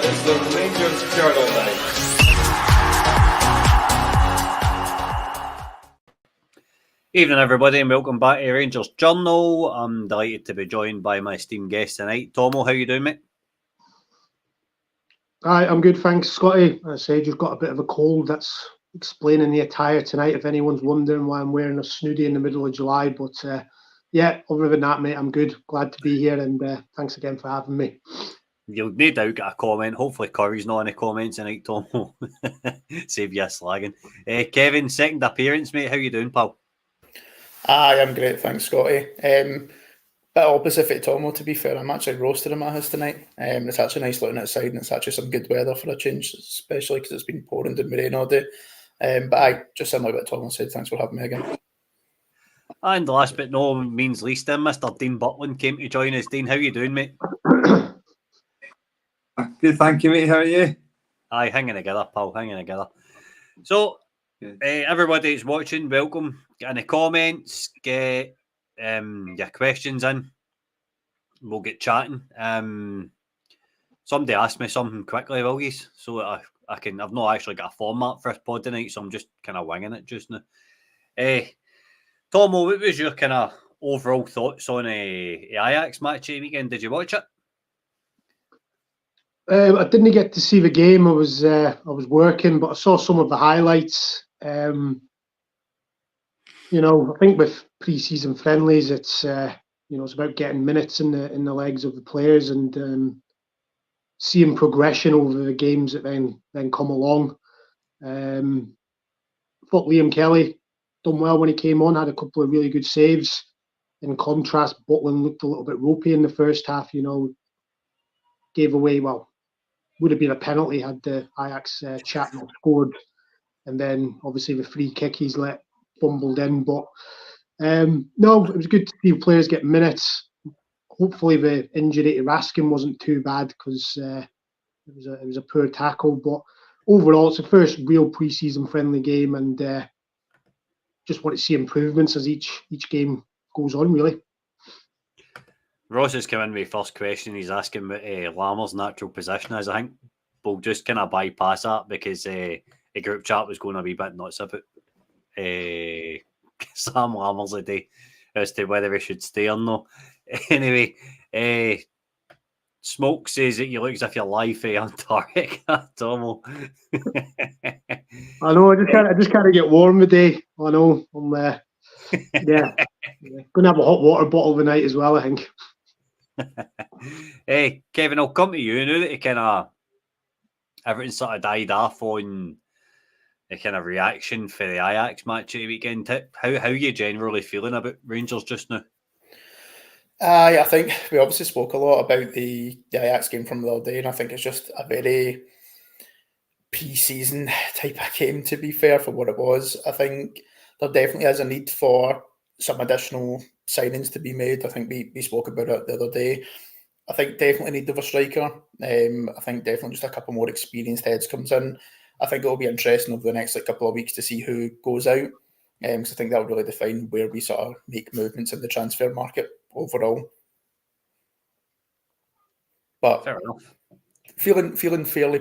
is the Rangers Journal Night. Evening everybody and welcome back to Rangers Journal. I'm delighted to be joined by my esteemed guest tonight. Tomo, how you doing, mate? Hi, I'm good, thanks, Scotty. As I said, you've got a bit of a cold. That's explaining the attire tonight, if anyone's wondering why I'm wearing a snooty in the middle of July. But yeah, other than that, mate, I'm good. Glad to be here, and thanks again for having me. You'll no doubt get a comment. Hopefully Curry's not in the comments tonight, Tomo. Save you a slagging. Kevin, second appearance, mate. How you doing, pal? Aye, I'm great, thanks, Scotty. Bit opposite for Tomo, to be fair. I'm actually roasted in my house tonight. It's actually nice looking outside, and it's actually some good weather for a change, especially because it's been pouring and rain all day. But I just similar to what Tomo said, thanks for having me again. And last but no means least, Mr. Dean Butland came to join us. Dean, how you doing, mate? Good, thank you, mate. How are you? Aye, hanging together, pal, hanging together. So, everybody that's watching, welcome. Get in the comments, get your questions in. We'll get chatting. Somebody asked me something quickly, will you? So I've not actually got a format for this pod tonight, so I'm just kind of winging it just now. Tomo, what was your kind of overall thoughts on the Ajax match of the weekend? Did you watch it? I didn't get to see the game. I was working, but I saw some of the highlights. I think with pre-season friendlies, it's it's about getting minutes in the legs of the players and seeing progression over the games that then come along. Thought Liam Kelly done well when he came on, had a couple of really good saves. In contrast, Butland looked a little bit ropey in the first half. Gave away, would have been a penalty had the Ajax chap not scored, and then obviously the free kick he's let fumbled in. But no, it was good to see players get minutes. Hopefully the injury to Raskin wasn't too bad because it was a poor tackle. But overall, it's the first real pre-season friendly game, and just want to see improvements as each game goes on, really. Ross has come in with the first question. He's asking what Lammer's natural position is. I think we'll just kind of bypass that because the group chat was going to be a bit nuts about Sam Lammer's today as to whether he should stay or not. Anyway, Smoke says that you look as if you're live Antarctica, Tomo. I know. I just can't get warm today. I know. I'm going to have a hot water bottle tonight as well, I think. Hey, Kevin, I'll come to you now that you kind of everything sort of died off on the kind of reaction for the Ajax match at the weekend. How are you generally feeling about Rangers just now? I think we obviously spoke a lot about the Ajax game from the other day, and I think it's just a very pre-season type of game, to be fair, for what it was. I think there definitely is a need for some additional signings to be made. I think we spoke about it the other day. I think definitely need of a striker. I think definitely just a couple more experienced heads comes in. I think it'll be interesting over the next couple of weeks to see who goes out. Because I think that will really define where we sort of make movements in the transfer market overall. But fair enough. Feeling fairly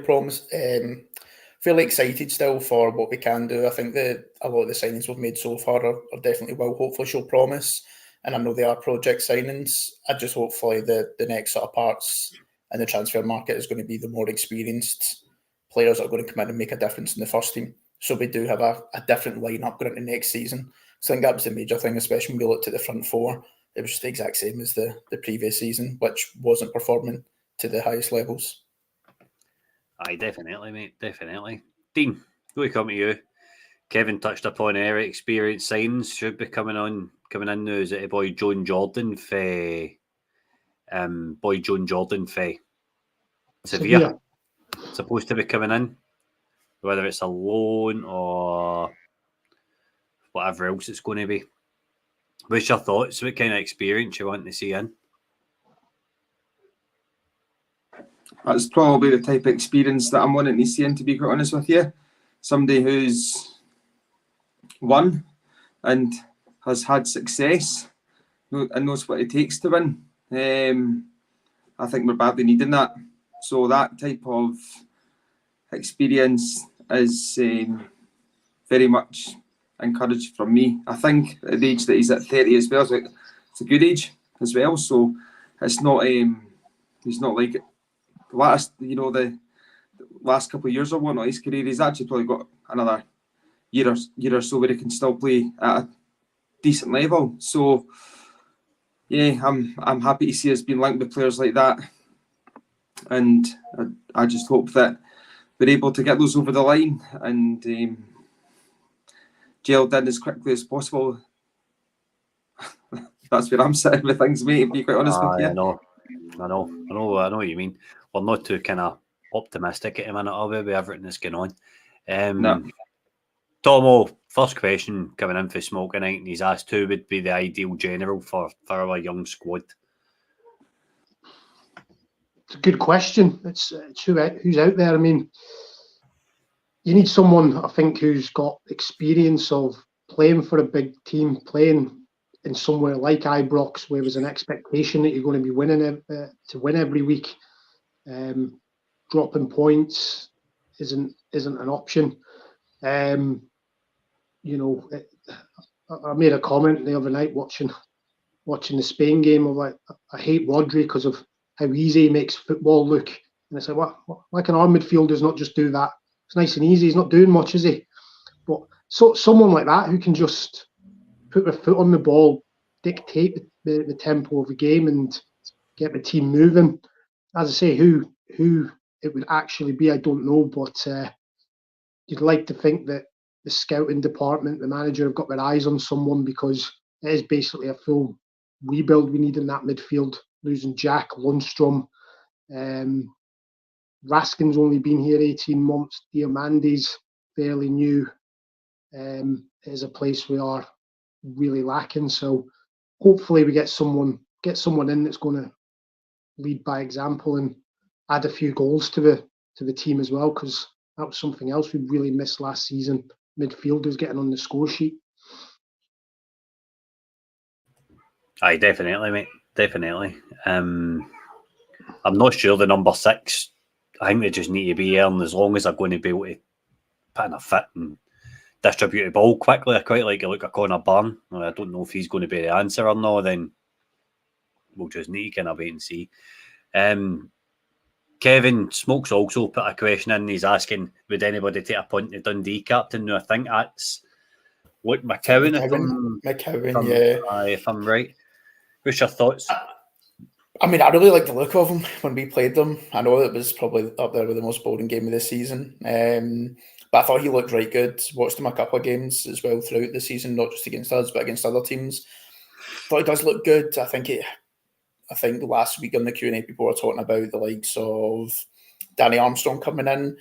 fairly excited still for what we can do. I think that a lot of the signings we've made so far are definitely will hopefully show promise. And I know they are project signings. I just hopefully the next sort of parts in the transfer market is going to be the more experienced players that are going to come in and make a difference in the first team. So we do have a different lineup going into next season. So I think that was the major thing, especially when we looked at the front four. It was just the exact same as the previous season, which wasn't performing to the highest levels. Aye, definitely, mate. Definitely. Dean, we come to you. Kevin touched upon Eric experienced signs should be coming in now. Is it a boy Joan Jordan for Sevilla? Supposed to be coming in. Whether it's a loan or whatever else it's going to be. What's your thoughts? What kind of experience you want to see in? That's probably the type of experience that I'm wanting to see in, to be quite honest with you. Somebody who's won and has had success and knows what it takes to win. I think we're badly needing that So that type of experience is very much encouraged from me. I think at the age that he's at 30 as well, it's a good age as well. So it's not he's not like the last couple of years or whatnot his career. He's actually probably got another year or so where he can still play at a decent level. So yeah, I'm happy to see us being linked with players like that, and I just hope that we're able to get those over the line and gelled in as quickly as possible. That's where I'm sitting with things, mate, to be quite honest with you. I know what you mean. We're not too kind of optimistic at the minute, are we, with everything that's going on? No. Tomo, first question coming in for Smoke tonight, and he's asked who would be the ideal general for our young squad. It's a good question. It's who's out there. I mean, you need someone, I think, who's got experience of playing for a big team, playing in somewhere like Ibrox, where there's an expectation that you're going to be winning to win every week. Dropping points isn't an option. I made a comment the other night watching the Spain game of like, I hate Rodri because of how easy he makes football look. And I said, why can our midfielders not just do that? It's nice and easy. He's not doing much, is he? But someone like that who can just put their foot on the ball, dictate the tempo of the game and get the team moving. As I say, who it would actually be, I don't know. But you'd like to think that the scouting department, the manager, have got their eyes on someone, because it is basically a full rebuild we need in that midfield. Losing Jack, Lundstrom, Raskin's only been here 18 months. Diamandi's fairly new. It is a place we are really lacking. So hopefully we get someone in that's going to lead by example and add a few goals to the team as well, because that was something else we really missed last season. Midfielders getting on the score sheet. Aye, definitely, mate. Definitely. I'm not sure the number 6. I think they just need to be here, and as long as they're going to be able to put in a fit and distribute the ball quickly, I quite like a look at Connor Byrne. I don't know if he's going to be the answer or not, then we'll just need to kind of wait and see. Kevin Smokes also put a question in. He's asking, would anybody take a punt at Dundee captain? No, I think that's Luke McCowan. If I'm right. What's your thoughts? I mean, I really like the look of him when we played them. I know it was probably up there with the most boring game of the season. But I thought he looked right good. Watched him a couple of games as well throughout the season, not just against us, but against other teams. Thought he does look good. I think last week on the Q&A, people were talking about the likes of Danny Armstrong coming in.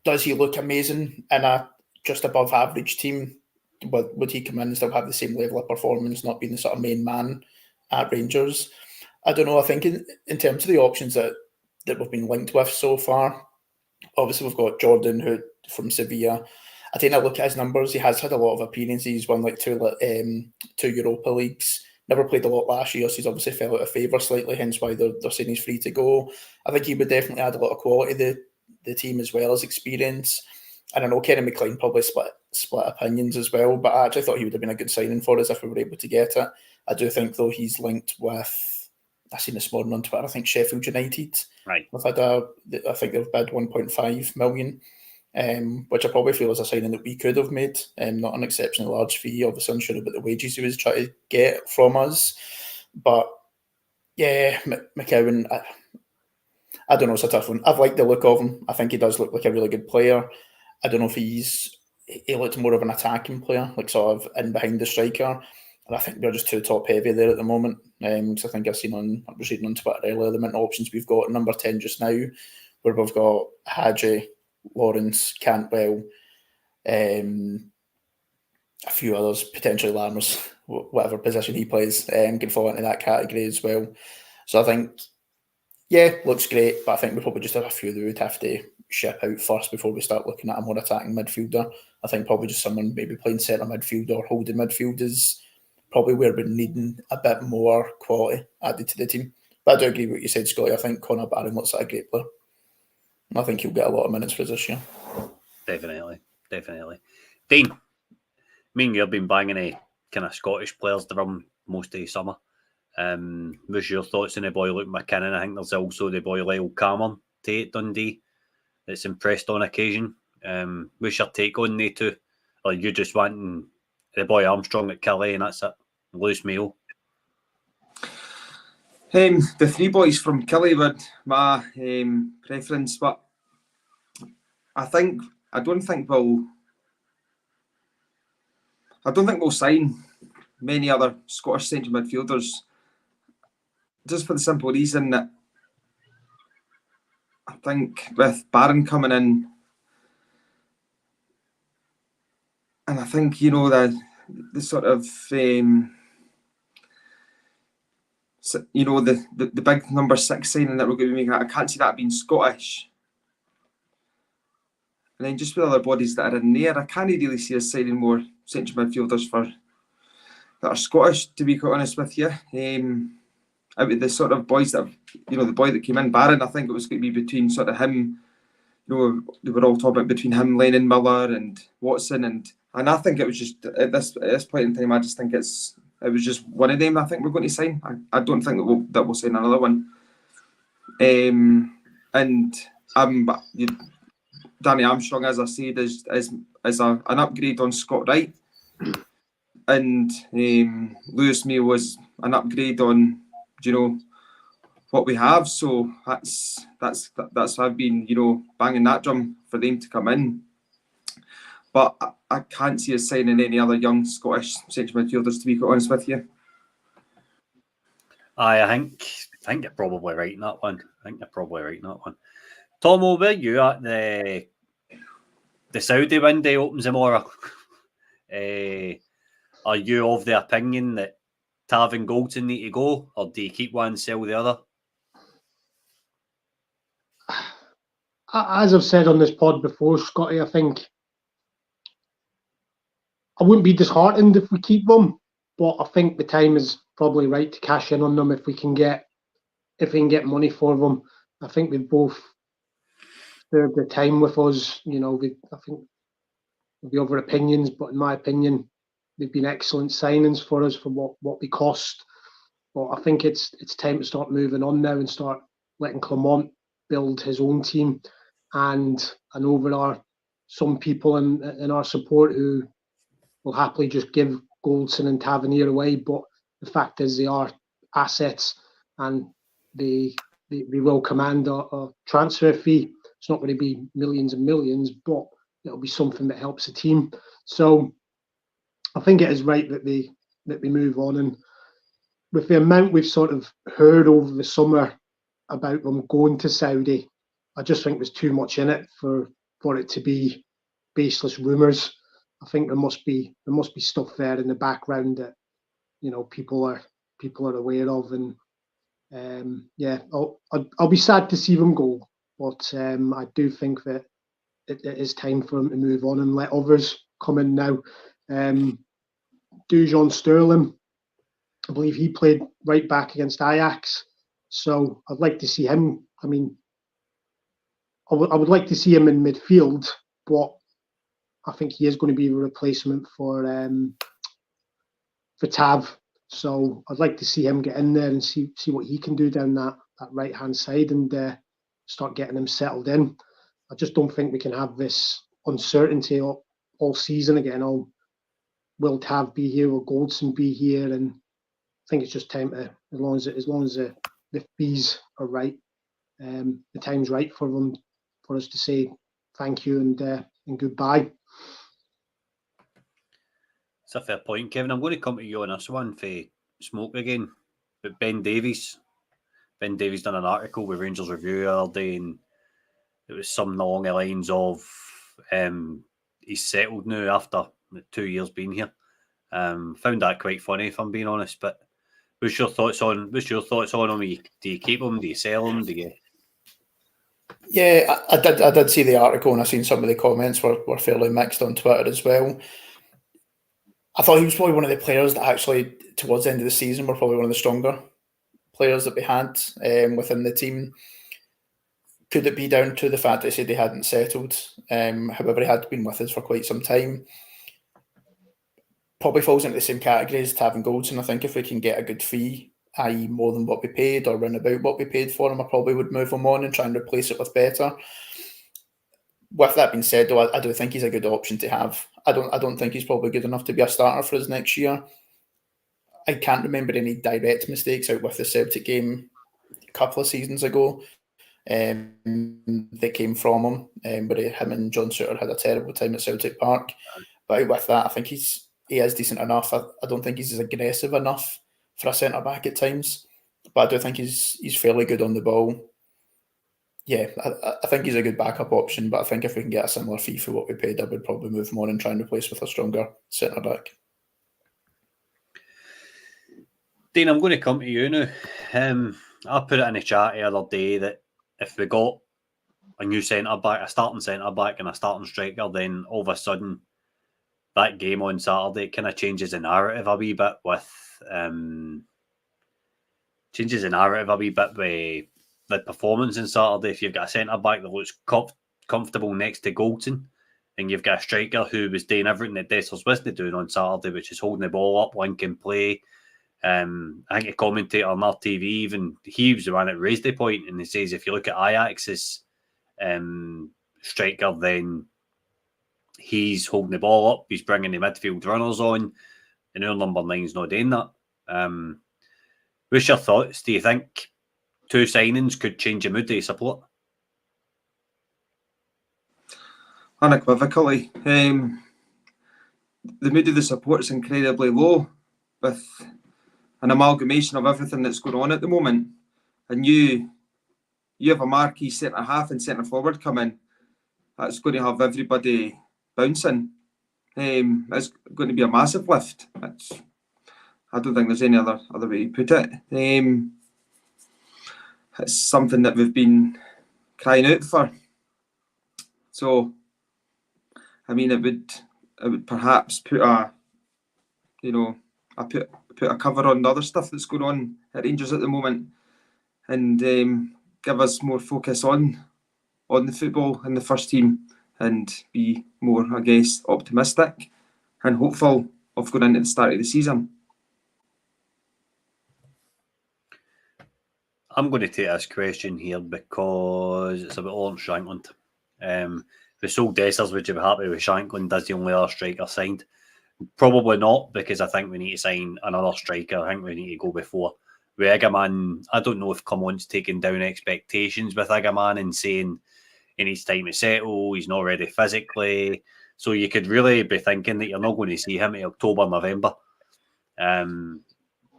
Does he look amazing in a just above average team? Would he come in and still have the same level of performance, not being the sort of main man at Rangers? I don't know. I think in terms of the options that we've been linked with so far, obviously we've got Jordan, who from Sevilla. I think I look at his numbers. He has had a lot of appearances. He's won like two Europa Leagues. Never played a lot last year, so he's obviously fell out of favour slightly, hence why they're saying he's free to go. I think he would definitely add a lot of quality to the team as well as experience. And I know Kenny McLean probably split opinions as well, but I actually thought he would have been a good signing for us if we were able to get it. I do think, though, he's linked with, I seen this morning on Twitter, I think Sheffield United. Right. I think they've bid 1.5 million, which I probably feel is a signing that we could have made. Not an exceptionally large fee. Obviously, unsure about the wages he was trying to get from us. But yeah, McCowan, I don't know, it's a tough one. I've liked the look of him. I think he does look like a really good player. I don't know if he looks more of an attacking player, like sort of in behind the striker. And I think they're just too top heavy there at the moment. So I think I was reading on Twitter earlier the amount of options we've got at number 10 just now, where we've got Hadji, Lawrence, Cantwell, a few others, potentially Lammers, whatever position he plays, can fall into that category as well. So I think, yeah, looks great, but I think we probably just have a few that we would have to ship out first before we start looking at a more attacking midfielder. I think probably just someone maybe playing centre midfield or holding midfield is probably where we're needing a bit more quality added to the team. But I do agree with what you said, Scotty. I think Connor Barron looks like a great player. I think he'll get a lot of minutes for us this year. Definitely. Dean, me and you have been banging a kind of Scottish players drum most of the summer. What's your thoughts on the boy Luke McKinnon? I think there's also the boy Lyle Cameron at Dundee that's impressed on occasion. What's your take on the two? Or you just wanting the boy Armstrong at Calais and that's it? Lewis Mayo? The three boys from Killie were my preference, but I don't think we'll sign many other Scottish central midfielders, just for the simple reason that I think with Barron coming in, and I think the sort of the big number 6 signing that we're going to be making, I can't see that being Scottish. And then just with other bodies that are in there, I can't really see us signing more central midfielders that are Scottish, to be quite honest with you. Out of the sort of boys that the boy that came in, Barron, I think it was going to be between sort of him, they were all talking about between him, Lennon, Miller and Watson, and I think it was just at this point in time, I just think it was just one of them I think we're going to sign. I don't think that we'll sign another one. Danny Armstrong, as I said, is an upgrade on Scott Wright, and Lewis Mayo was an upgrade on what we have. So that's I've been banging that drum for them to come in. But I can't see us signing any other young Scottish central midfielders, to be quite honest with you. I think you're probably right in that one. Tom, where you at the Saudi window opens tomorrow? Are you of the opinion that Tav and Goldson need to go, or do you keep one and sell the other? As I've said on this pod before, Scotty, I think I wouldn't be disheartened if we keep them, but I think the time is probably right to cash in on them if we can get money for them. I think we've both served their time with us. I think there'll be other opinions, but in my opinion, they've been excellent signings for us for what they cost. But I think it's time to start moving on now and start letting Clement build his own team. And I know there are some people in our support who will happily just give Goldson and Tavernier away, but the fact is they are assets and they will command a transfer fee. It's not going to be millions and millions, but it'll be something that helps the team. So I think it is right that they move on. And with the amount we've sort of heard over the summer about them going to Saudi, I just think there's too much in it for it to be baseless rumours. I think there must be stuff there in the background that people are aware of, and I'll be sad to see them go, but I do think that it is time for them to move on and let others come in now. Dujon Sterling, I believe he played right back against Ajax, so I'd like to see him. I mean, I would like to see him in midfield, but I think he is going to be a replacement for Tav. So I'd like to see him get in there and see what he can do down that right hand side and start getting him settled in. I just don't think we can have this uncertainty all season again. Will Tav be here? Will Goldson be here? And I think it's just time to, as long as the fees are right, the time's right for them, for us to say thank you and goodbye. It's a fair point, Kevin. I'm going to come to you on this one for Smoke again. But Ben Davies done an article with Rangers Review the other day, and it was something along the lines of he's settled now after 2 years being here. Found that quite funny, if I'm being honest. But what's your thoughts on him? Do you keep him? Do you sell him? Yeah, I did see the article, and I seen some of the comments were fairly mixed on Twitter as well. I thought he was probably one of the players that actually, towards the end of the season, were probably one of the stronger players that we had within the team. Could it be down to the fact that he said he hadn't settled? However, he had been with us for quite some time. Probably falls into the same category as Tavin Goldson. I think if we can get a good fee, i.e. more than what we paid or round about what we paid for him, I probably would move him on and try and replace it with better. With that being said, though, I do think he's a good option to have. I don't think he's probably good enough to be a starter for us next year. I can't remember any direct mistakes out with the Celtic game a couple of seasons ago. They came from him, but him and John Suter had a terrible time at Celtic Park. But with that, I think he is decent enough. I don't think he's as aggressive enough for a centre back at times, but I do think he's fairly good on the ball. Yeah, I think he's a good backup option, but I think if we can get a similar fee for what we paid, I would probably move him on and try and replace with a stronger centre back. Dean, I'm going to come to you now. I put it in the chat the other day that if we got a new centre back, a starting centre back and a starting striker, then all of a sudden that game on Saturday kind of changes the narrative a wee bit with the performance on Saturday. If you've got a centre back that looks comfortable next to Goldson, and you've got a striker who was doing everything that Dessers wasn't doing on Saturday, which is holding the ball up, linking play. I think a commentator on our TV, even he was the one that raised the point, and he says if you look at Ajax's striker, then he's holding the ball up, he's bringing the midfield runners on, and our number 9's not doing that. What's your thoughts? Do you think 2 signings could change the mood of support? Unequivocally. The mood of the support is incredibly low with an amalgamation of everything that's going on at the moment. And you have a marquee centre half and centre forward coming. That's going to have everybody bouncing. It's going to be a massive lift. I don't think there's any other way to put it. It's something that we've been crying out for. So, I mean, it would perhaps put a cover on the other stuff that's going on at Rangers at the moment, and give us more focus on the football in the first team, and be more, I guess, optimistic and hopeful of going into the start of the season. I'm going to take this question here because it's about Lawrence Shankland. We sold Dessers, would you be happy with Shankland as the only other striker signed? Probably not, because I think we need to sign another striker. I think we need to go before. With Igaman, I don't know if Clement's taking down expectations with Igaman and saying he needs time to settle, he's not ready physically. So you could really be thinking that you're not going to see him in October, November.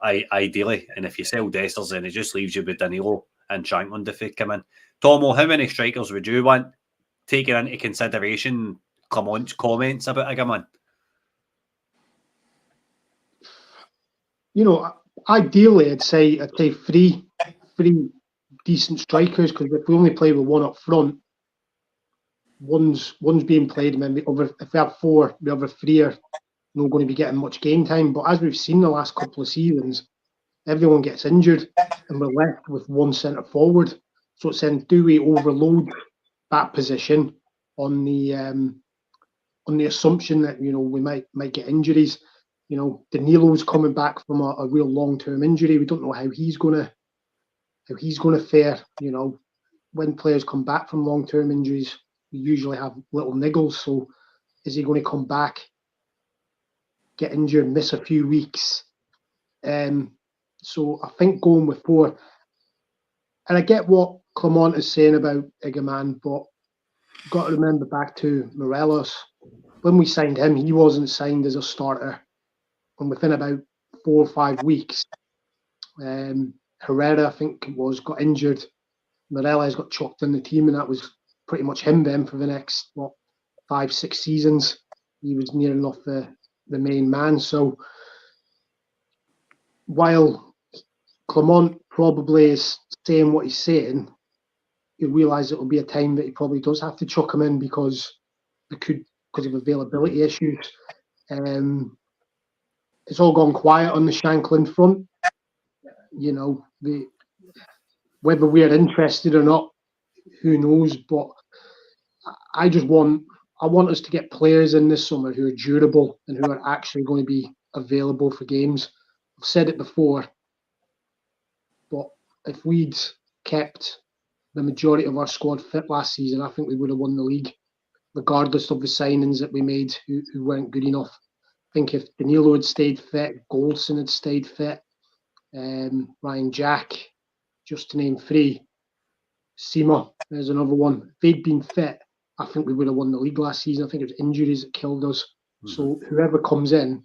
Ideally, and if you sell Dessers, then it just leaves you with Danilo and Shankland if they come in. Tomo, how many strikers would you want, taking into consideration Clement's comments about Igaman? You know, ideally, I'd say 3 decent strikers, because if we only play with one up front, one's being played, and then if we have 4, the other 3 are not going to be getting much game time. But as we've seen the last couple of seasons, everyone gets injured, and we're left with one centre forward. So it's then, do we overload that position on the assumption that we might get injuries? Danilo's coming back from a real long-term injury. We don't know how he's gonna fare. When players come back from long-term injuries, we usually have little niggles. So is he going to come back, get injured, miss a few weeks? So I think going with 4, and I get what Clement is saying about Igaman, but you've got to remember back to Morelos. When we signed him, he wasn't signed as a starter. And within about 4 or 5 weeks, Herrera, I think it was, got injured. Morelos got chucked in the team, and that was pretty much him then for the next 5-6 seasons. He was near enough the main man. So while Clement probably is saying what he's saying, you realise it will be a time that he probably does have to chuck him in because of availability issues. It's all gone quiet on the Shankland front. whether we are interested or not, who knows? But I want us to get players in this summer who are durable and who are actually going to be available for games. I've said it before, but if we'd kept the majority of our squad fit last season, I think we would have won the league, regardless of the signings that we made who weren't good enough. I think if Danilo had stayed fit, Goldson had stayed fit, Ryan Jack, just to name three, Sima, there's another one. If they'd been fit, I think we would have won the league last season. I think it was injuries that killed us. So whoever comes in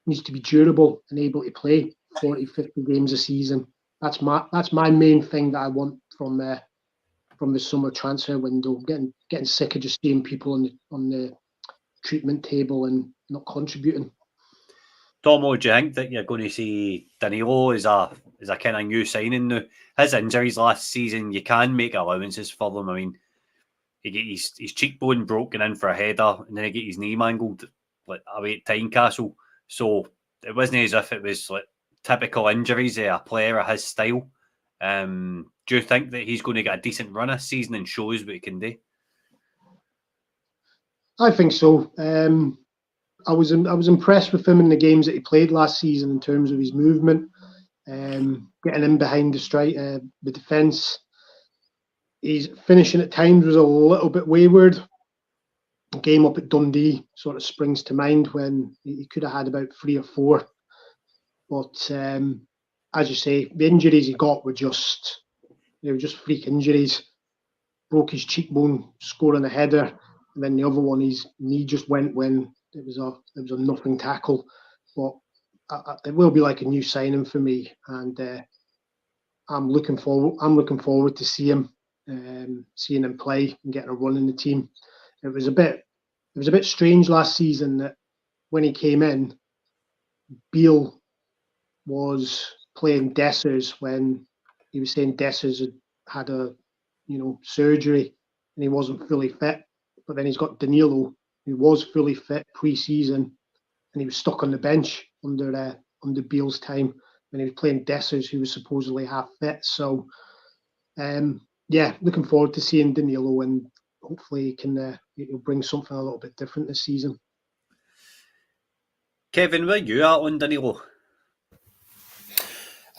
needs to be durable and able to play 40, 50 games a season. That's my main thing that I want from the summer transfer window. Getting sick of just seeing people on the treatment table and not contributing. Tomo, do you think that you're going to see Danilo as a kind of new signing now? His injuries last season, you can make allowances for them. I mean, he get his cheekbone broken in for a header, and then he get his knee mangled like away at Tynecastle. So it wasn't as if it was like typical injuries of a player of his style. Do you think that he's going to get a decent run this season and shows what he can do? I think so. I was impressed with him in the games that he played last season in terms of his movement, getting in behind the defence. His finishing at times was a little bit wayward. The game up at Dundee sort of springs to mind when he could have had about 3 or 4. But as you say, the injuries he got were just freak injuries. Broke his cheekbone scoring a header, and then the other one, his knee just went when it was a nothing tackle. But it will be like a new signing for me, and I'm looking forward to seeing him play and getting a run in the team. It was a bit strange last season that when he came in, Beale was playing Dessers when he was saying Dessers had a surgery and he wasn't fully fit. But then he's got Danilo, who was fully fit pre-season, and he was stuck on the bench under Beale's time when he was playing Dessers, who was supposedly half fit. So, looking forward to seeing Danilo, and hopefully he'll bring something a little bit different this season. Kevin, where are you at on Danilo?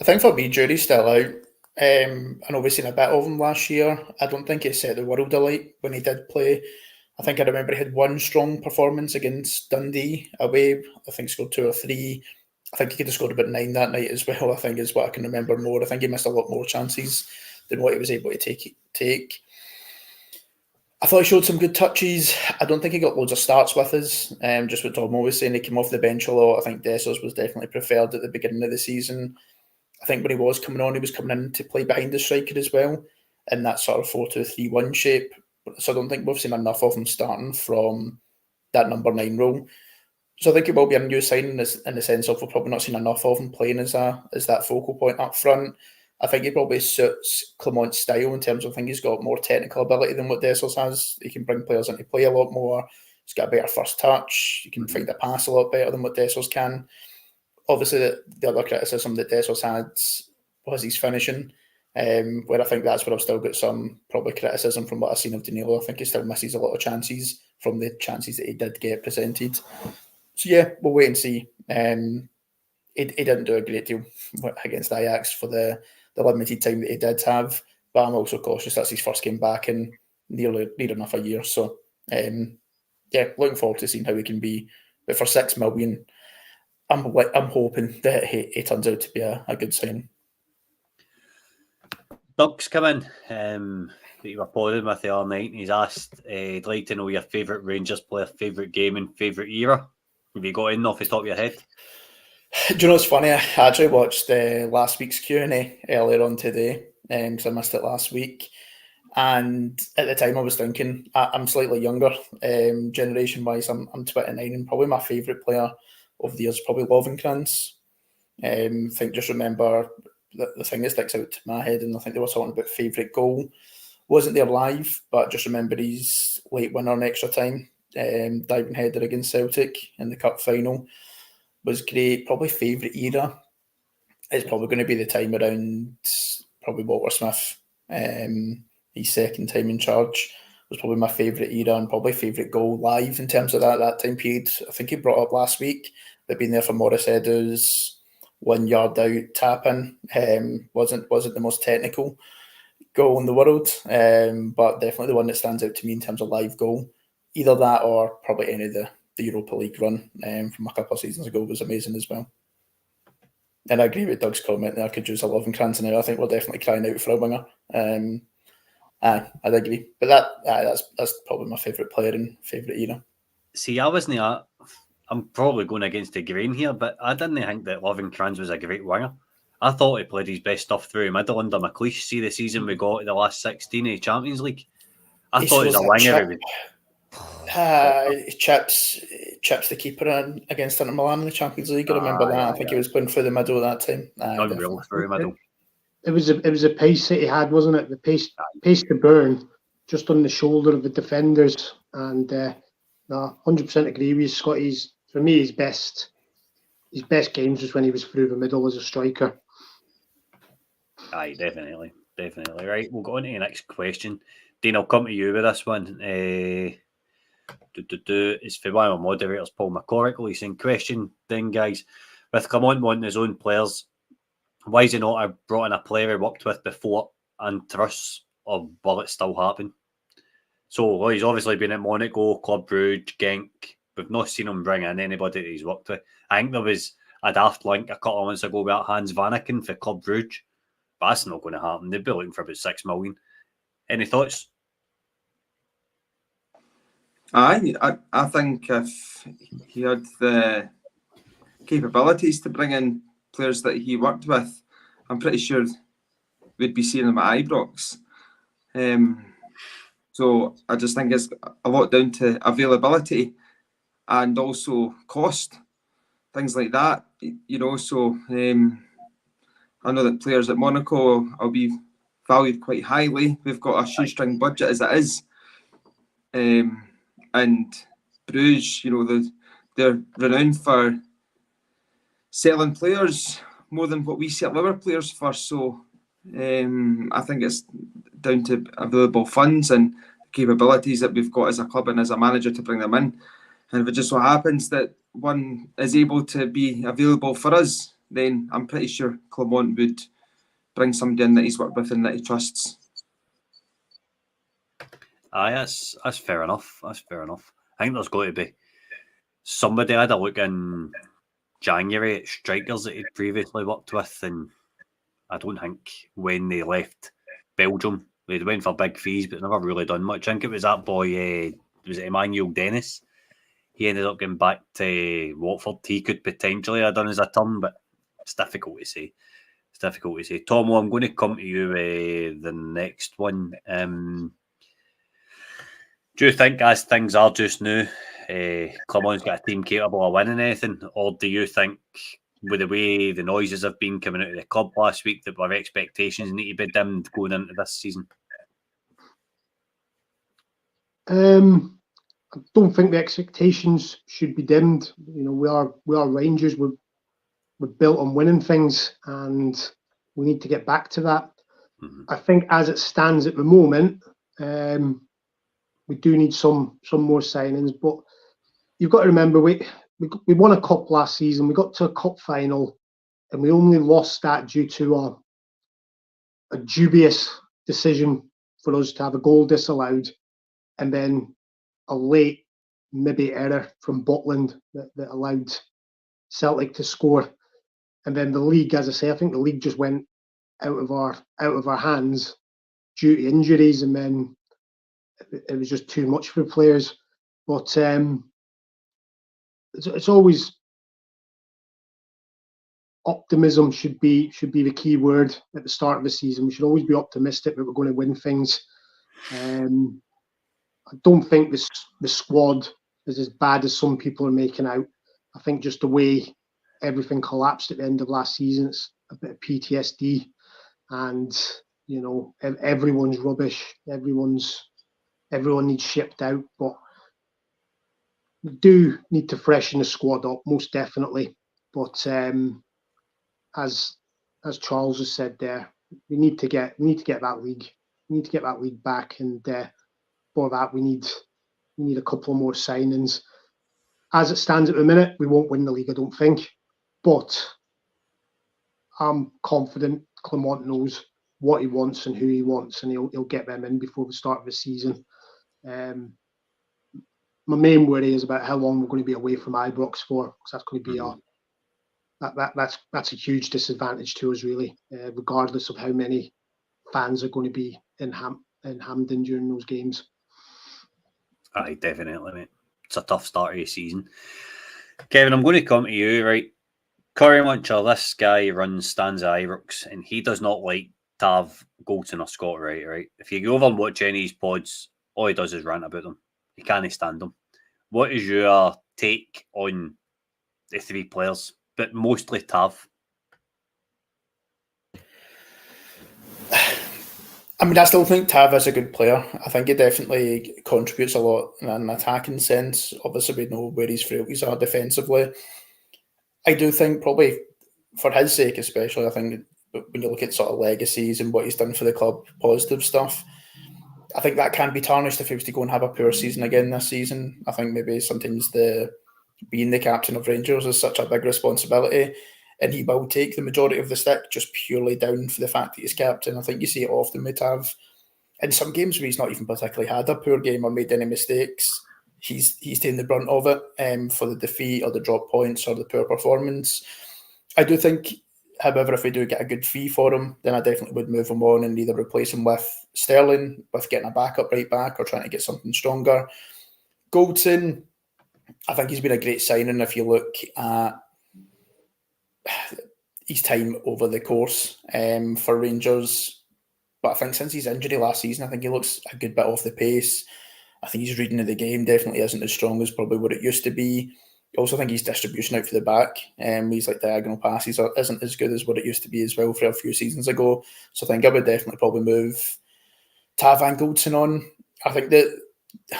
I think for me, jury's still out. I know we've seen a bit of him last year. I don't think it set the world alight when he did play. I think I remember he had one strong performance against Dundee away. I think he scored 2 or 3. I think he could have scored about 9 that night as well, I think is what I can remember more. I think he missed a lot more chances than what he was able to take. I thought he showed some good touches. I don't think he got loads of starts with us. Just what Tom was saying, he came off the bench a lot. I think Dessers was definitely preferred at the beginning of the season. I think when he was coming on, he was coming in to play behind the striker as well, in that sort of 4-2-3-1 shape. So I don't think we've seen enough of him starting from that number 9 role. So I think it will be a new signing in the sense of we've probably not seen enough of him playing as that focal point up front. I think he probably suits Clement's style in terms of I think he's got more technical ability than what Dessers has. He can bring players into play a lot more. He's got a better first touch. He can find the pass a lot better than what Dessers can. Obviously, the other criticism that Dessers had was his finishing, where I think that's where I've still got some probably criticism from what I've seen of Danilo. I think he still misses a lot of chances from the chances that he did get presented. So yeah, we'll wait and see. He didn't do a great deal against Ajax for the limited time that he did have, but I'm also cautious that's his first game back in near enough a year. So looking forward to seeing how he can be. But for 6 million, I'm hoping that he turns out to be a good sign. Doug's come in that you were podding with the other night, and he's asked, he'd like to know your favourite Rangers player, favourite game and favourite era. Have you got in off the top of your head? Do you know what's funny? I actually watched last week's Q&A earlier on today because I missed it last week. And at the time I was thinking, I'm slightly younger generation-wise. I'm 29, and probably my favourite player over the years is probably Lovenkrands. I think just remember the thing that sticks out to my head, and I think they were talking about favourite goal. Wasn't there live, but just remember his late winner in extra time, diving header against Celtic in the cup final was great. Probably favourite era. it's probably going to be the time around probably Walter Smith. His second time in charge was probably my favourite era and probably favourite goal live in terms of that time period. I think he brought up last week. They've been there for Morris Edu's 1 yard out tap in. Wasn't the most technical goal in the world, but definitely the one that stands out to me in terms of live goal. Either that or probably any of the Europa League run from a couple of seasons ago was amazing as well. And I agree with Doug's comment there. I could use a Lovenkrands now. I think we're definitely crying out for a winger. I'd agree. But that's probably my favourite player and favourite era. See, I'm probably going against the grain here, but I didn't think that Lovenkrands was a great winger. I thought he played his best stuff through middle under McLeish. See the season we got in the last 16 of the Champions League? I thought he was a winger. Chips the keeper against Inter Milan in the Champions League. I remember that. I think he was playing through the middle at that time. Unreal through middle. It was a pace that he had, wasn't it? The pace to burn just on the shoulder of the defenders. And 100% agree with you, Scotty. For me, his best games was when he was through the middle as a striker. Aye, definitely. Right, we'll go on to the next question. Dean, I'll come to you with this one. It's for one of my moderators, Paul McCorrickle. He's saying, question then, guys. With Clement wanting his own players, why is he not brought in a player he worked with before and trusts, or will it still happen? So he's obviously been at Monaco, Club Brugge, Genk. We've not seen him bring in anybody that he's worked with. I think there was a daft link a couple of months ago about Hans Vanaken for Club Brugge, but that's not going to happen. They'd be looking for about 6 million. Any thoughts? I think if he had the capabilities to bring in players that he worked with, I'm pretty sure we'd be seeing him at Ibrox. So I just think it's a lot down to availability and also cost, things like that. So I know that players at Monaco will be valued quite highly. We've got a shoestring budget as it is. And Bruges, they're renowned for selling players more than what we sell our players for. So I think it's down to available funds and capabilities that we've got as a club and as a manager to bring them in. And if it just so happens that one is able to be available for us, then I'm pretty sure Clement would bring somebody in that he's worked with and that he trusts. Aye, that's fair enough. I think there's going to be somebody. I had a look in January at strikers that he'd previously worked with, and I don't think when they left Belgium, they went for big fees, but never really done much. I think it was that boy, was it Emmanuel Dennis? He ended up getting back to Watford. He could potentially have done as a turn, but it's difficult to say. Tom, I'm going to come to you with the next one. Do you think, as things are just now, Clement's got a team capable of winning anything? Or do you think, with the way the noises have been coming out of the club last week, that our expectations need to be dimmed going into this season? I don't think the expectations should be dimmed. We are Rangers. We're built on winning things, and we need to get back to that. Mm-hmm. I think, as it stands at the moment, we do need some more signings. But you've got to remember, we won a cup last season. We got to a cup final, and we only lost that due to a dubious decision for us to have a goal disallowed, and then a late maybe error from Butland that allowed Celtic to score. And then the league, as I say, I think the league just went out of our hands due to injuries, and then it was just too much for players. But it's always optimism should be the key word at the start of the season. We should always be optimistic that we're going to win things. I don't think the squad is as bad as some people are making out. I think just the way everything collapsed at the end of last season, it's a bit of PTSD, and everyone's rubbish. Everyone needs shipped out, but we do need to freshen the squad up, most definitely. But as as Charles has said there, we need to get that league. We need to get that league back, and for that we need a couple more signings. As it stands at the minute, we won't win the league, I don't think, but I'm confident Clement knows what he wants and who he wants, and he'll get them in before the start of the season. My main worry is about how long we're going to be away from Ibrox for, because that's going to be that's a huge disadvantage to us, really, regardless of how many fans are going to be in Hampden during those games. Aye, definitely, mate. It's a tough start of the season. Kevin, I'm going to come to you, right? Corey Muncher, this guy stands at Ibrox, and he does not like to have Goldson or Scott right? If you go over and watch any of his pods, all he does is rant about them. He can't stand them. What is your take on the three players, but mostly Tav? I mean, I still think Tav is a good player. I think he definitely contributes a lot in an attacking sense. Obviously, we know where his frailties are defensively. I do think probably for his sake especially, I think when you look at sort of legacies and what he's done for the club, positive stuff, I think that can be tarnished if he was to go and have a poor season again this season. I think maybe sometimes being the captain of Rangers is such a big responsibility, and he will take the majority of the stick just purely down for the fact that he's captain. I think you see it often with Tav. In some games where he's not even particularly had a poor game or made any mistakes, he's taking the brunt of it for the defeat or the drop points or the poor performance. I do think, however, if we do get a good fee for him, then I definitely would move him on and either replace him with Sterling, with getting a backup right back, or trying to get something stronger. Goldson, I think he's been a great signing if you look at his time over the course for Rangers. But I think since his injury last season, I think he looks a good bit off the pace. I think his reading of the game definitely isn't as strong as probably what it used to be. I also think his distribution out for the back, he's like diagonal passes isn't as good as what it used to be as well for a few seasons ago. So I think I would definitely probably move Tav and Goldson on. I think that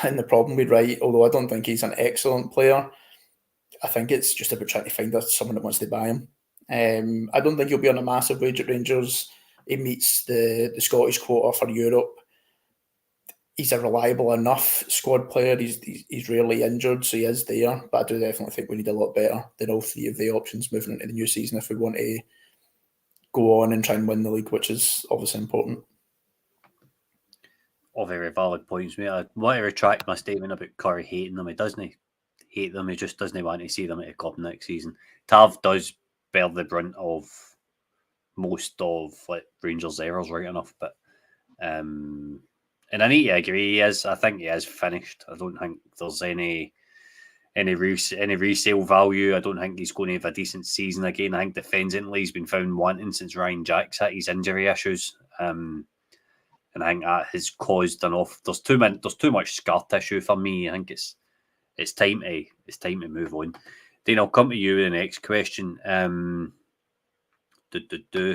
in the problem with Wright, although I don't think he's an excellent player, I think it's just about trying to find someone that wants to buy him. I don't think he'll be on a massive wage at Rangers. He meets the Scottish quota for Europe. He's a reliable enough squad player. He's rarely injured, so he is there. But I do definitely think we need a lot better than all three of the options moving into the new season if we want to go on and try and win the league, which is obviously important. All very valid points, mate. I want to retract my statement about Corey hating them. He doesn't hate them. He just doesn't want to see them at the club next season. Tav does bear the brunt of most of Rangers' errors, right enough, but and I need to agree, I think he is finished. I don't think there's any resale value. I don't think he's going to have a decent season again. I think defensively he's been found wanting since Ryan Jack's had his injury issues. And I think that has caused enough. There's too much scar tissue for me. I think it's time to move on. Dean, I'll come to you with the next question.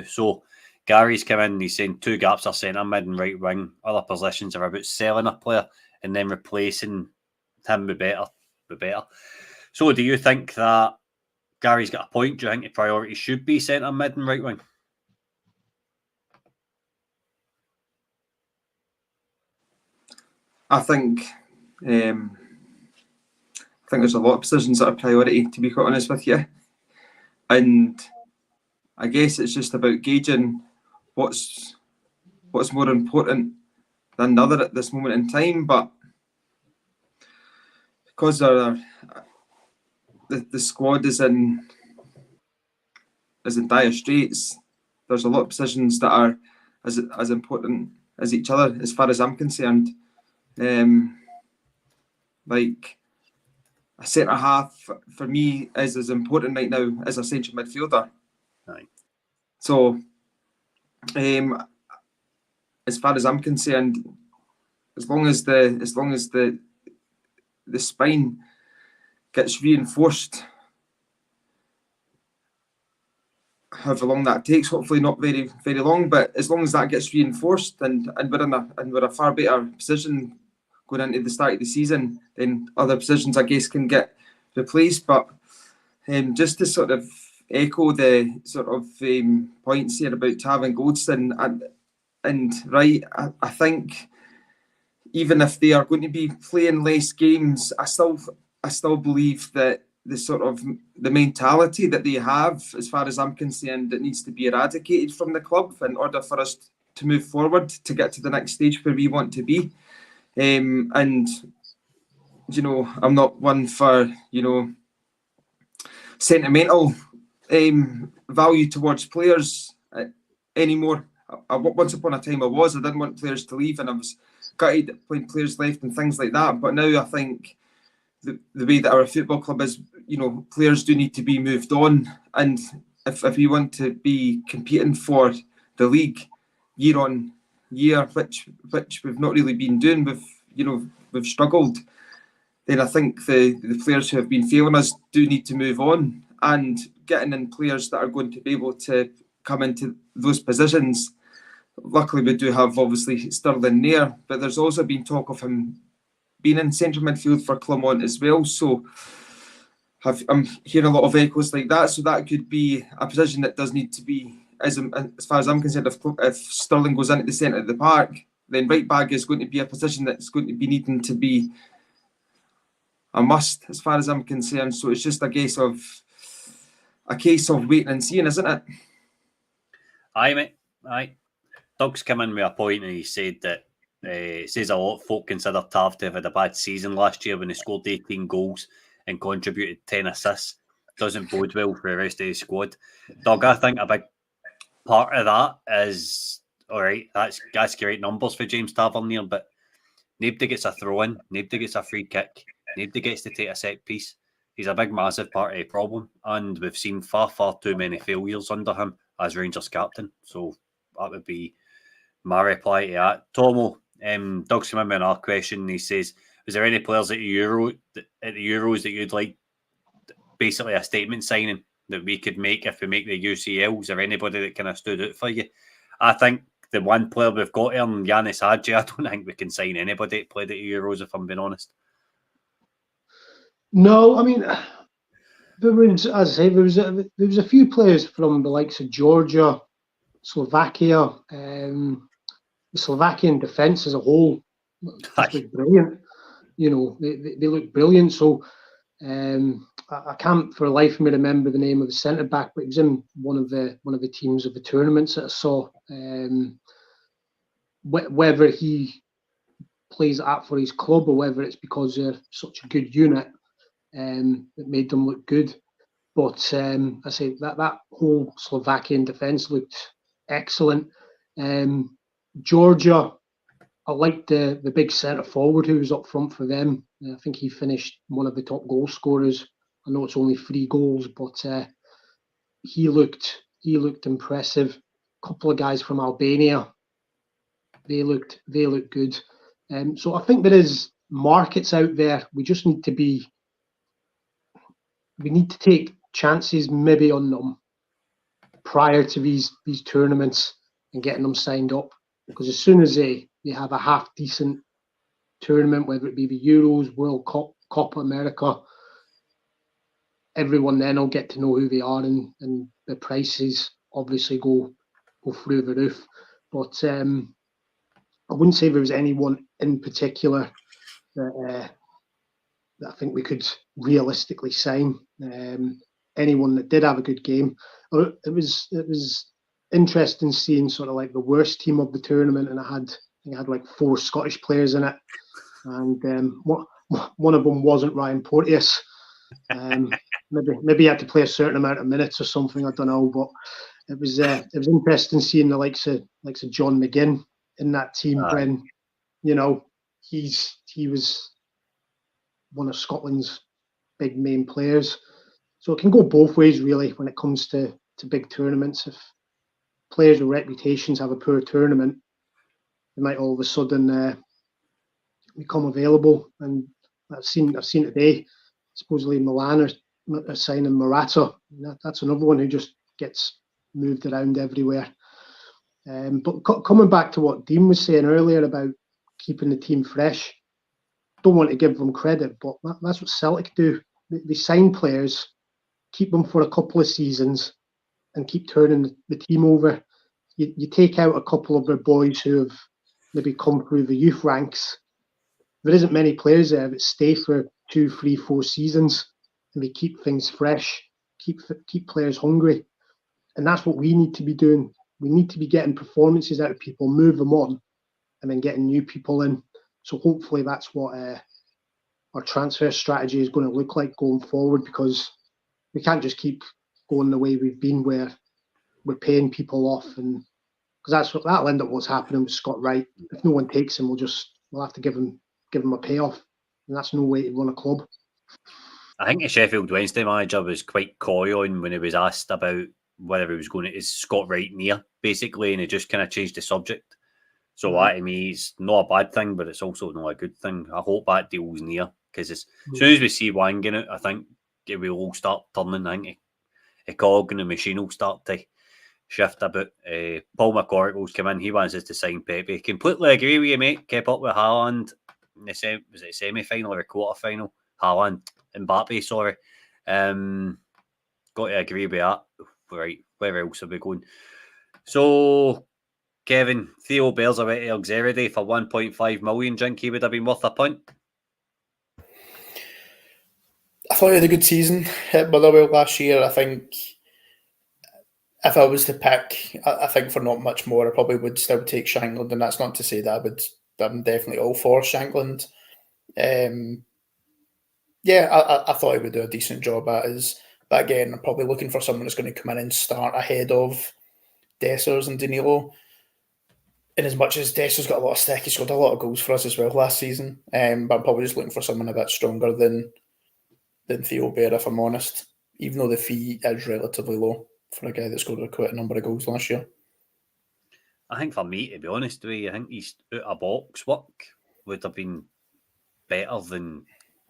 So Gary's come in and he's saying 2 gaps are centre, mid and right wing. Other positions are about selling a player and then replacing him with better. So do you think that Gary's got a point? Do you think the priority should be centre, mid and right wing? I think there's a lot of positions that are priority, to be quite honest with you. And I guess it's just about gauging what's more important than the other at this moment in time. But because the squad is in dire straits, there's a lot of positions that are as important as each other, as far as I'm concerned. Like a centre half for me is as important right now as a central midfielder. Right. So, as far as I'm concerned, as long as the spine gets reinforced, however long that takes, hopefully not very very long, but as long as that gets reinforced and we're a far better position going into the start of the season, then other positions I guess can get replaced. But just to sort of echo the sort of points here about Tav and Goldson, and right, I think even if they are going to be playing less games, I still believe that the mentality that they have, as far as I'm concerned, that needs to be eradicated from the club in order for us to move forward to get to the next stage where we want to be. And I'm not one for sentimental value towards players anymore. Once upon a time I didn't want players to leave, and I was gutted when players left and things like that. But now I think the way that our football club is, players do need to be moved on. And if we want to be competing for the league year on year, which we've not really been doing, we've struggled, then I think the players who have been failing us do need to move on, and getting in players that are going to be able to come into those positions. Luckily, we do have obviously Sterling there, but there's also been talk of him being in central midfield for Clermont as well. So I'm hearing a lot of echoes like that. So that could be a position that does need to be, as far as I'm concerned, if Sterling goes into the centre of the park, then right back is going to be a position that's going to be needing to be a must, as far as I'm concerned. So it's just a case of waiting and seeing, isn't it? Aye, mate. Aye. Doug's come in with a point, and he said that says a lot of folk consider Tav to have had a bad season last year when he scored 18 goals and contributed 10 assists. Doesn't bode well for the rest of the squad. Doug, I think a big part of that is, all right, that's great numbers for James Tavernier, but nobody gets a throw-in, nobody gets a free kick, nobody gets to take a set piece. He's a big, massive part of the problem, and we've seen far, far too many failures under him as Rangers captain. So that would be my reply to that. Tomo, Doug's come in with another question. He says, was there any players at the Euros that you'd like, basically a statement signing that we could make if we make the UCL? Is there anybody that kind of stood out for you? I think the one player we've got here, Yanis Hadji, I don't think we can sign anybody that played at the Euros, if I'm being honest. No, I mean, there was, as I say, there was a few players from the likes of Georgia, Slovakia, the Slovakian defence as a whole just looked brilliant. They look brilliant. So I can't for the life of me remember the name of the centre back, but he was in one of the teams of the tournaments that I saw. Whether he plays that for his club or whether it's because they're such a good unit, it made them look good. But I say that whole Slovakian defence looked excellent. Georgia, I liked the big centre forward who was up front for them. I think he finished one of the top goal scorers. I know it's only 3 goals, but he looked impressive. A couple of guys from Albania, they looked good. So I think there is markets out there. We just need to take chances maybe on them prior to these tournaments and getting them signed up, because as soon as they have a half decent tournament, whether it be the Euros, World Cup, Copa America, everyone then will get to know who they are, and the prices obviously go through the roof. But I wouldn't say there was anyone in particular that I think we could realistically sign. Anyone that did have a good game. It was interesting seeing sort of like the worst team of the tournament, and I think I had like 4 Scottish players in it, and one of them wasn't Ryan Porteous. Maybe he had to play a certain amount of minutes or something. I don't know, but it was interesting seeing the likes of John McGinn in that team when he was one of Scotland's big main players. So it can go both ways really when it comes to big tournaments. If players with reputations have a poor tournament, they might all of a sudden become available. And I've seen today, supposedly Milan are signing Morata. That's another one who just gets moved around everywhere. But coming back to what Dean was saying earlier about keeping the team fresh, don't want to give them credit, but that's what Celtic do. They sign players keep them for a couple of seasons and keep turning the team over. You take out a couple of their boys who have maybe come through the youth ranks. There isn't many players there that stay for 2, 3, 4 seasons, and we keep things fresh, keep players hungry. And that's what we need to be doing. We need to be getting performances out of people, move them on, and then getting new people in. So hopefully that's what our transfer strategy is going to look like going forward, because we can't just keep going the way we've been, where we're paying people off, and because that'll end up what's happening with Scott Wright. If no one takes him, we'll have to give him a payoff, and that's no way to run a club. I think the Sheffield Wednesday manager was quite coy on when he was asked about whether he was going to, is Scott Wright near, basically, and he just kind of changed the subject. So that to me is not a bad thing, but it's also not a good thing. I hope that deal's near, because as soon as we see Wang out, I think it will all start turning. I think a cog and the machine will start to shift a bit. Paul McCorrick's come in. He wants us to sign Pepe. Completely agree with you, mate. Kept up with Haaland in the was it semi-final or a quarter-final? Haaland, Mbappe, sorry. Got to agree with that. Right, where else are we going? So, Kevin, Theo Berzawet Alxeride for 1.5 million. Think he would have been worth a punt? I thought he had a good season at Motherwell last year. I think if I was to pick, I think for not much more, I probably would still take Shankland, and that's not to say that I'm definitely all for Shankland. I thought he would do a decent job at his. But again, I'm probably looking for someone that's going to come in and start ahead of Dessers and Danilo. In as much as Dessers got a lot of stick, he scored a lot of goals for us as well last season. But I'm probably just looking for someone a bit stronger than Theo Bear, if I'm honest, even though the fee is relatively low for a guy that scored quite a number of goals last year. I think for me, to be honest with you, I think his out-of-box work would have been better than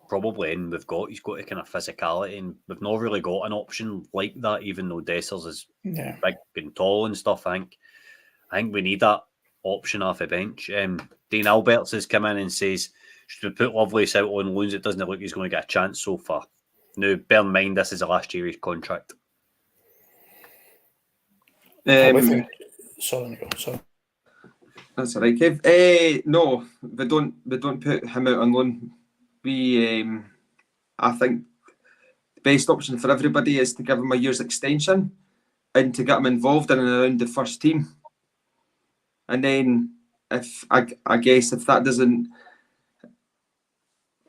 probably in we've got. He's got a kind of physicality, and we've not really got an option like that, even though Dessers is big and tall and stuff. I think we need that option off the bench. Dean Alberts has come in and says, should we put Lovelace out on loans? It doesn't look like he's going to get a chance so far. Now, bear in mind, this is the last year of his contract. Sorry. That's all right, Kev. No, we don't put him out on loan. I think the best option for everybody is to give him a year's extension and to get him involved in and around the first team. And then, if I guess if that doesn't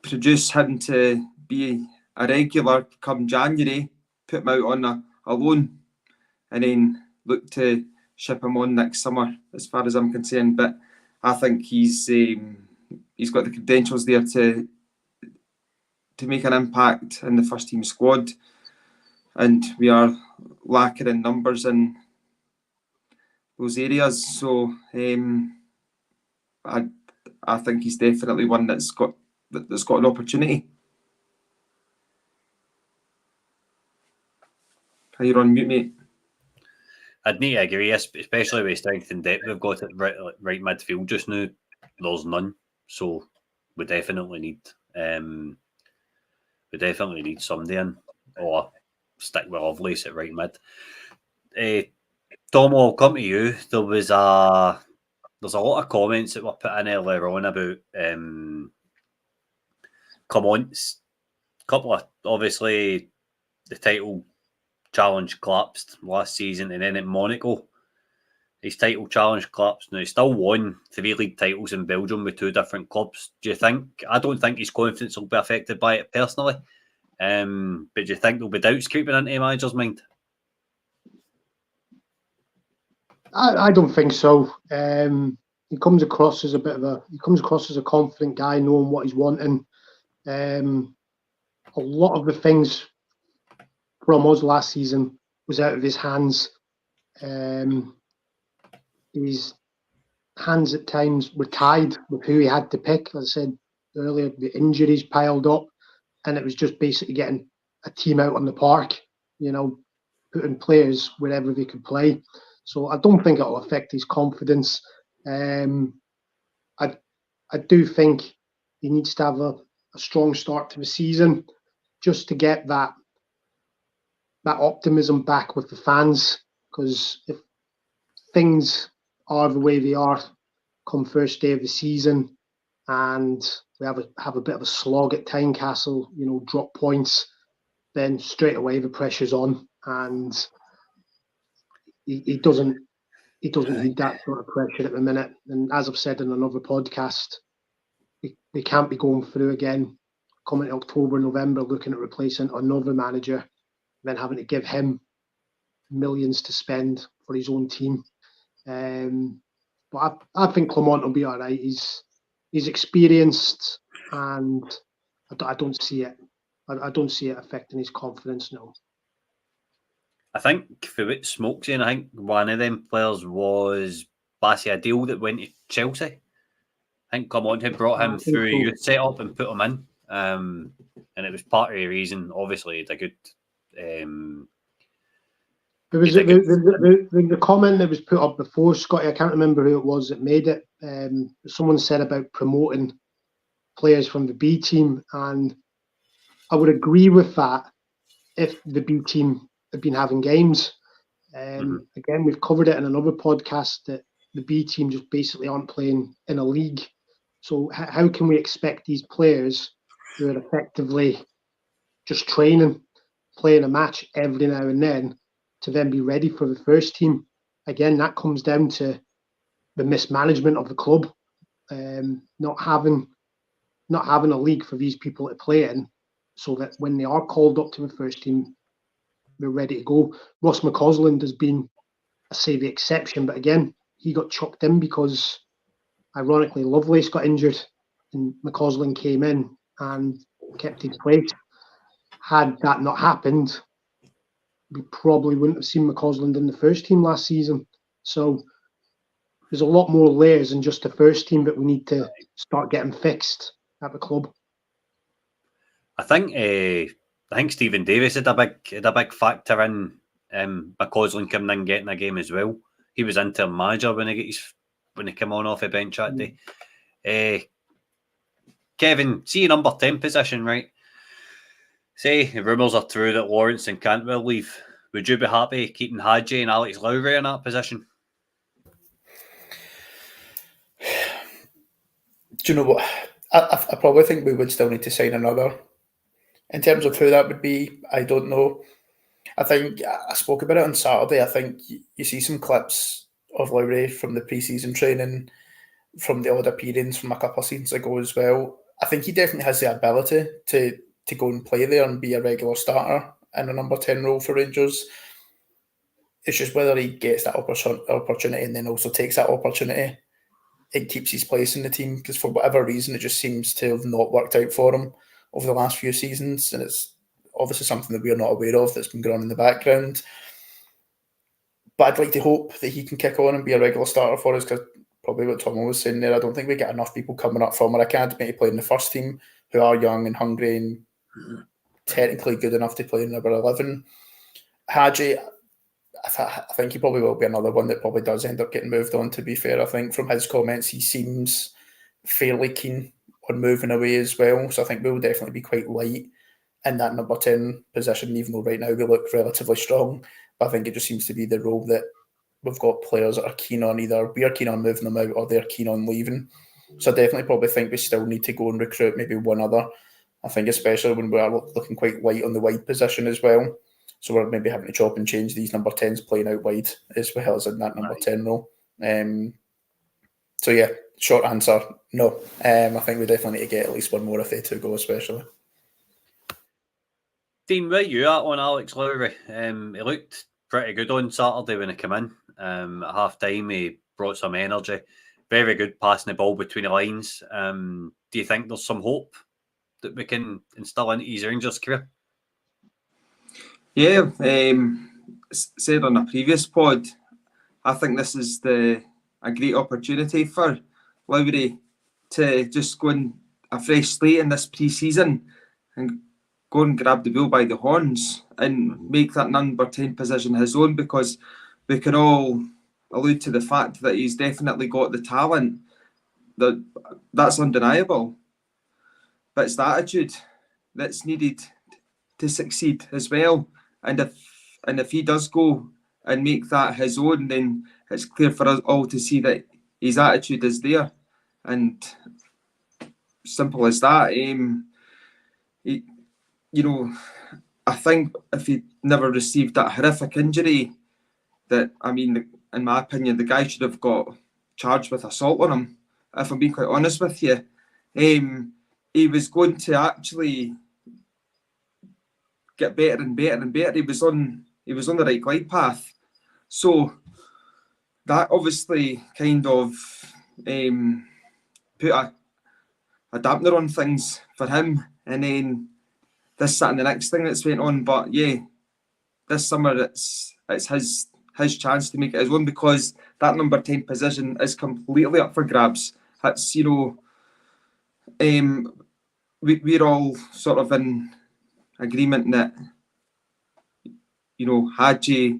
produce him to be a regular come January, put him out on a loan, and then look to ship him on next summer, as far as I'm concerned. But I think he's got the credentials there to make an impact in the first team squad, and we are lacking in numbers in those areas. So I think he's definitely one that's got an opportunity. Are you on mute, mate? I'd need to agree, especially with strength and depth we've got at right midfield just now. There's none, so we definitely need somebody in, or stick with Lovelace at right mid. Tom, I'll come to you. There's a lot of comments that were put in earlier on about comments. Couple of, obviously, the title challenge collapsed last season, and then at Monaco, his title challenge collapsed. Now, he still won 3 league titles in Belgium with 2 different clubs. I don't think his confidence will be affected by it personally, but do you think there'll be doubts creeping into a manager's mind? I don't think so. He comes across as a confident guy, knowing what he's wanting. A lot of the things from us last season was out of his hands. His hands at times were tied with who he had to pick. As I said earlier, the injuries piled up, and it was just basically getting a team out on the park, putting players wherever they could play. So I don't think it'll affect his confidence. I do think he needs to have a strong start to the season just to get that optimism back with the fans, because if things are the way they are come first day of the season, and we have a bit of a slog at Tynecastle, drop points, then straight away the pressure's on, and he doesn't need that sort of pressure at the minute. And as I've said in another podcast, they can't be going through again, coming to October, November, looking at replacing another manager, then having to give him millions to spend for his own team. But I think Clement will be all right. He's experienced, and I don't see it. I don't see it affecting his confidence. No. I think for what Smoke's saying, I think one of them players was Bassey Adil that went to Chelsea. I think Clement had brought him through a youth setup and put him in. And it was part of the reason, obviously, it's a good. There was the comment that was put up before, Scotty. I can't remember who it was that made it. Someone said about promoting players from the B team, and I would agree with that if the B team had been having games. Again, we've covered it in another podcast that the B team just basically aren't playing in a league. So how can we expect these players who are effectively just training, playing a match every now and then, to then be ready for the first team? Again, that comes down to the mismanagement of the club, not having a league for these people to play in, so that when they are called up to the first team, they're ready to go. Ross McCausland has been, I say, the exception, but again, he got chucked in because, ironically, Lovelace got injured and McCausland came in and kept his place. Had that not happened, we probably wouldn't have seen McCausland in the first team last season. So there's a lot more layers than just the first team that we need to start getting fixed at the club. I think Stephen Davis had a big factor in McCausland coming in getting a game as well. He was interim manager when he came on off the bench that day. Kevin, see your number 10 position, right? Say the rumours are true that Lawrence and Cantwell leave. Would you be happy keeping Hadji and Alex Lowry in that position? Do you know what? I probably think we would still need to sign another. In terms of who that would be, I don't know. I think I spoke about it on Saturday. I think you see some clips of Lowry from the pre-season training, from the odd appearance from a couple of seasons ago as well. I think he definitely has the ability to go and play there and be a regular starter in a number 10 role for Rangers. It's just whether he gets that opportunity and then also takes that opportunity and keeps his place in the team, because for whatever reason it just seems to have not worked out for him over the last few seasons, and it's obviously something that we're not aware of that's been going on in the background. But I'd like to hope that he can kick on and be a regular starter for us, because probably what Tom was saying there, I don't think we get enough people coming up from our academy to play in the first team who are young and hungry and technically good enough to play in number 11. Hadji, I think he probably will be another one that probably does end up getting moved on, to be fair. I think from his comments, he seems fairly keen on moving away as well. So I think we'll definitely be quite light in that number 10 position, even though right now we look relatively strong. But I think it just seems to be the role that we've got players that are keen on, either we are keen on moving them out or they're keen on leaving. So I definitely probably think we still need to go and recruit maybe one other. I think especially when we are looking quite light on the wide position as well. So we're maybe having to chop and change these number 10s playing out wide as well as in that number 10 role. So yeah, short answer, no. I think we definitely need to get at least one more if they two go, especially. Dean, where you at on Alex Lowry? He looked pretty good on Saturday when he came in. At half time, he brought some energy. Very good passing the ball between the lines. Do you think there's some hope that we can instill into his Rangers career? Yeah, said on a previous pod, I think this is a great opportunity for Lowry to just go in a fresh slate in this pre-season and go and grab the bull by the horns and make that number 10 position his own, because we can all allude to the fact that he's definitely got the talent. That's undeniable. But it's the attitude that's needed to succeed as well. And if And if he does go and make that his own, then it's clear for us all to see that his attitude is there. And simple as that. I think if he never received that horrific injury, that, I mean, in my opinion, the guy should have got charged with assault on him, if I'm being quite honest with you. He was going to actually get better and better and better. He was on the right glide path. So that obviously kind of put a dampener on things for him. And then this, that and the next thing that's went on. But yeah, this summer it's his chance to make it his own, because that number 10 position is completely up for grabs. That's, we're all sort of in agreement that, Hadji,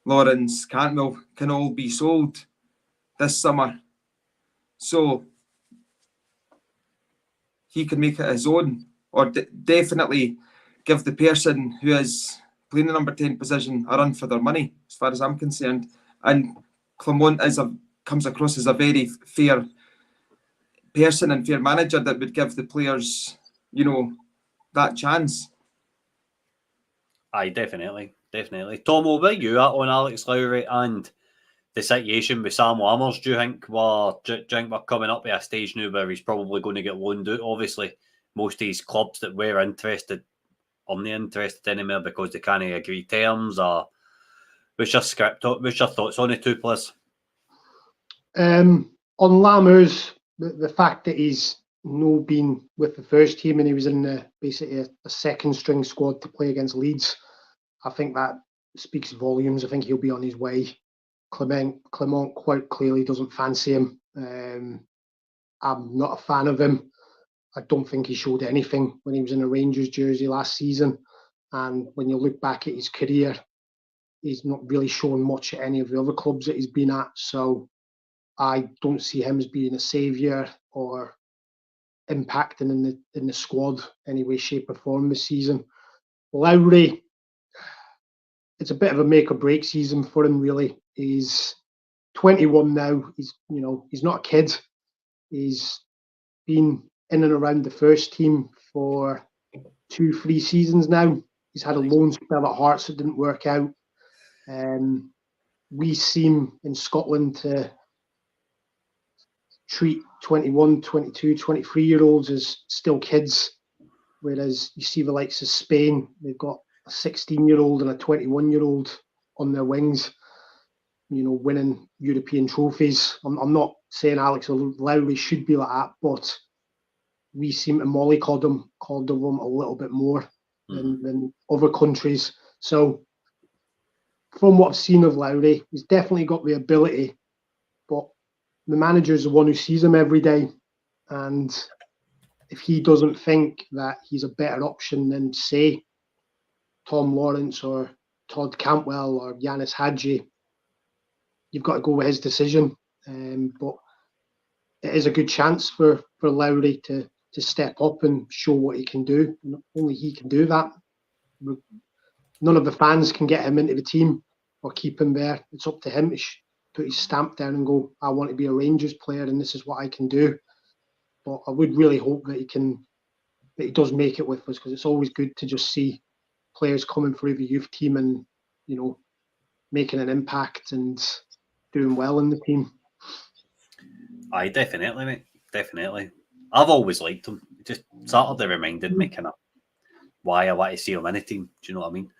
Lawrence, Cantwell can all be sold this summer. So he can make it his own, or definitely give the person who is playing the number 10 position a run for their money, as far as I'm concerned. And Clement comes across as a very fair person and fair manager that would give the players, that chance. Aye, definitely. Tom, where you at on Alex Lowry and the situation with Sam Lammers? Do you think we're coming up to a stage now where he's probably going to get loaned out? Obviously, most of these clubs that we're interested aren't interested anymore because they can't agree terms. Or what's your thoughts on the two players? On Lammers, the fact that he's no been with the first team and he was in basically a second string squad to play against Leeds, I think that speaks volumes. I think he'll be on his way. Clement quite clearly doesn't fancy him. I'm not a fan of him. I don't think he showed anything when he was in a Rangers jersey last season. And when you look back at his career, he's not really shown much at any of the other clubs that he's been at. So I don't see him as being a saviour or impacting in the squad any way, shape or form this season. Lowry, it's a bit of a make or break season for him, really. He's 21 now. He's not a kid. He's been in and around the first team for 2-3 seasons now. He's had a loan spell at Hearts that didn't work out. We seem in Scotland to treat 21, 22, 23-year-olds as still kids, whereas you see the likes of Spain, they've got a 16-year-old and a 21-year-old on their wings, winning European trophies. I'm not saying Alex Lowry should be like that, but we seem to mollycoddle them a little bit more than other countries. So from what I've seen of Lowry, he's definitely got the ability, but the manager is the one who sees him every day. And if he doesn't think that he's a better option than, say, Tom Lawrence or Todd Cantwell or Yanis Hadji, you've got to go with his decision. But it is a good chance for Lowry to step up and show what he can do. Only he can do that. None of the fans can get him into the team or keep him there. It's up to him to put his stamp down and go, I want to be a Rangers player and this is what I can do. But I would really hope that he does make it with us, because it's always good to just see players coming through the youth team and, making an impact and doing well in the team. Aye, definitely, mate. Definitely. I've always liked him. Just Saturday reminded me kind of why I want to see him in a team. Do you know what I mean?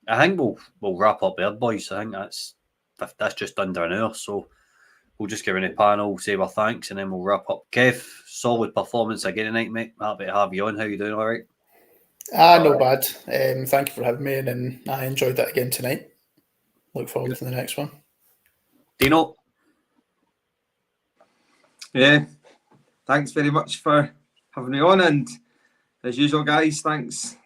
I think we'll wrap up there, boys. I think that's just under an hour, so we'll just give in a panel, say our thanks, and then we'll wrap up. Kev, solid performance again tonight, mate. Happy to have you on. How you doing? All right? No bad. Thank you for having me, and I enjoyed that again tonight. Look forward to the next one. Dino? Yeah, thanks very much for having me on, and as usual, guys, thanks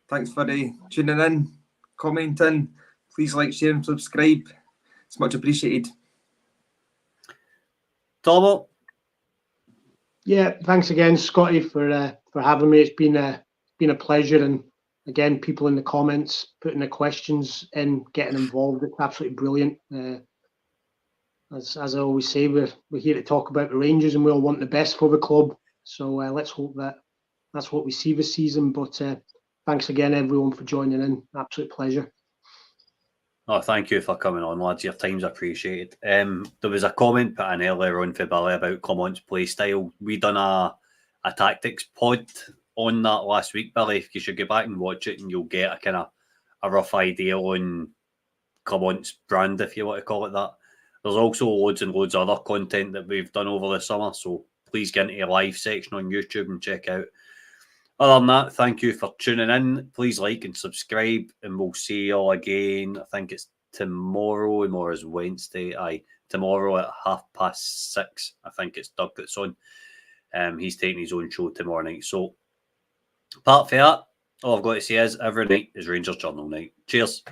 for tuning in, commenting. Please like, share, and subscribe. It's much appreciated. Tomo? Yeah, thanks again, Scotty, for having me. It's been a pleasure, and again, people in the comments putting their questions in, getting involved. It's absolutely brilliant. As I always say, we're here to talk about the Rangers, and we all want the best for the club. So let's hope that that's what we see this season. But thanks again, everyone, for joining in. Absolute pleasure. Oh, thank you for coming on, lads. Your time's appreciated. There was a comment put in earlier on for Billy about Clement's play style. We done a tactics pod on that last week, Billy. You should go back and watch it, and you'll get a kind of a rough idea on Clement's brand, if you want to call it that. There's also loads and loads of other content that we've done over the summer, so please get into the live section on YouTube and check out. Other than that, thank you for tuning in. Please like and subscribe, and we'll see you all again. I think it's tomorrow. Tomorrow's Wednesday. Tomorrow at 6:30. I think it's Doug that's on. He's taking his own show tomorrow night. So, apart from that, all I've got to say is every night is Rangers Journal night. Cheers.